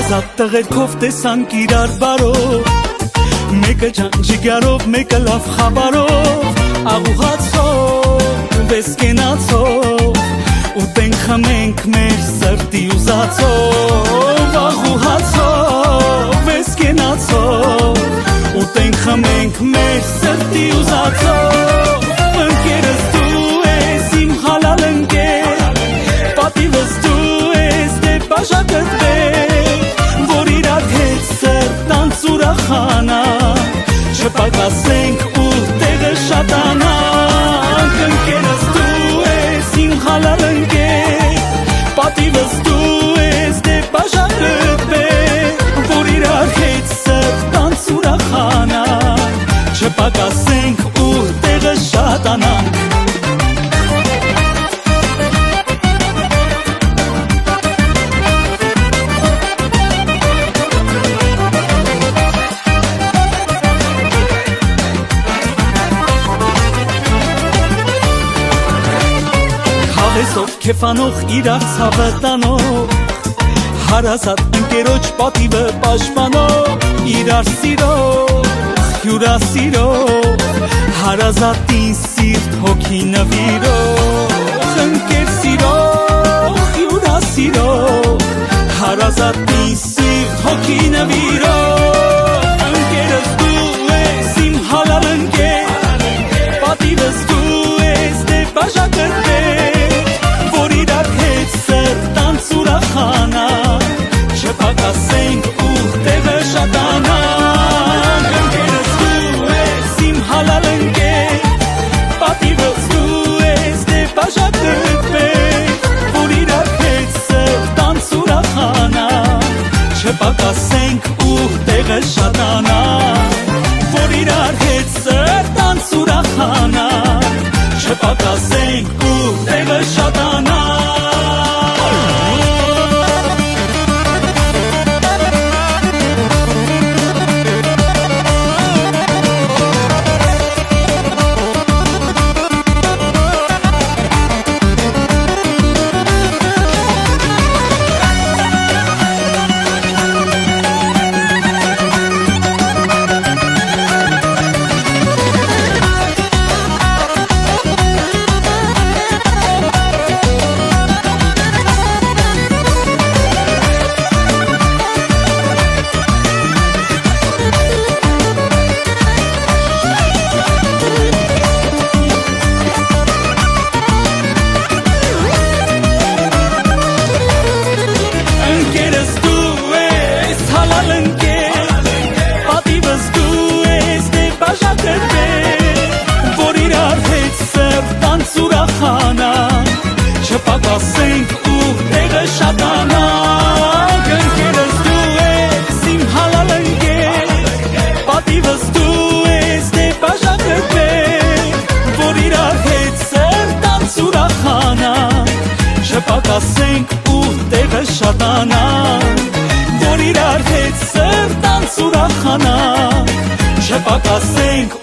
Հարազատ տղերքով տեսանք իրար բարով, մեկը ջանջիգարով, մեկը լավ խաբարով, աղուհացով, վեսկենացով, ուտենք խմենք մեր սրտի ուզածով, աղուհացով, վեսկենացով, ուտենք խմենք մեր սրտի ուզածով, ընկերս դու ես իմ հալալ ընկեր, պատիվս դու ես դե բաժակտվեք, որ իրար հետ սրտանց ուրախանանք, չպակասենք ու տեղը շատանանք, ընկերս դու ես իմ հալալ ընկեր, պատիվս դու ես դե բաժակտվեք, որ իրար հետ սրտանց ուրախանանք, չպակասենք ու տեղը շատանանք։ Քավեսով քեֆանող իրար ցավը տանող, հարազատ ընկերոջ պատիվը պաշտպանող, իրար սիրող, հյուրասիրող, հարազատին սիրտ հոգի նվիրող, ընկեր սիրող, հյուրասիրող, հարազատին սիրտ հոգի նվիրող, ընկերս դու ես իմ հալալ ընկեր, պատիվս դու ես դե բաժակտվեք, որ իրար հետ սրտանց ուրախանանք, չպակասենք ու տեղը շատանանք, ընկերս դու ես իմ հալալ ընկեր, պատիվս դու ես դե բաժակտվեք, որ իրար հետ սրտանց ուրախանանք, չպակասենք ու տեղը շատանանք, որ իրար հետ սրտանց ուրախանանք, չպակասենք ու տեղը շատանանք։ Չպակասենք ու տեղը շատանանք, ընկերս դու ես իմ հալալ ընկեր, պատիվս դու ես դե բաժակտվեք, որ իրար հետ սրտանց ուրախանանք, չպակասենք ու տեղը շատանանք, որ իրար հետ սրտանց ուրախանանք, չպակասենք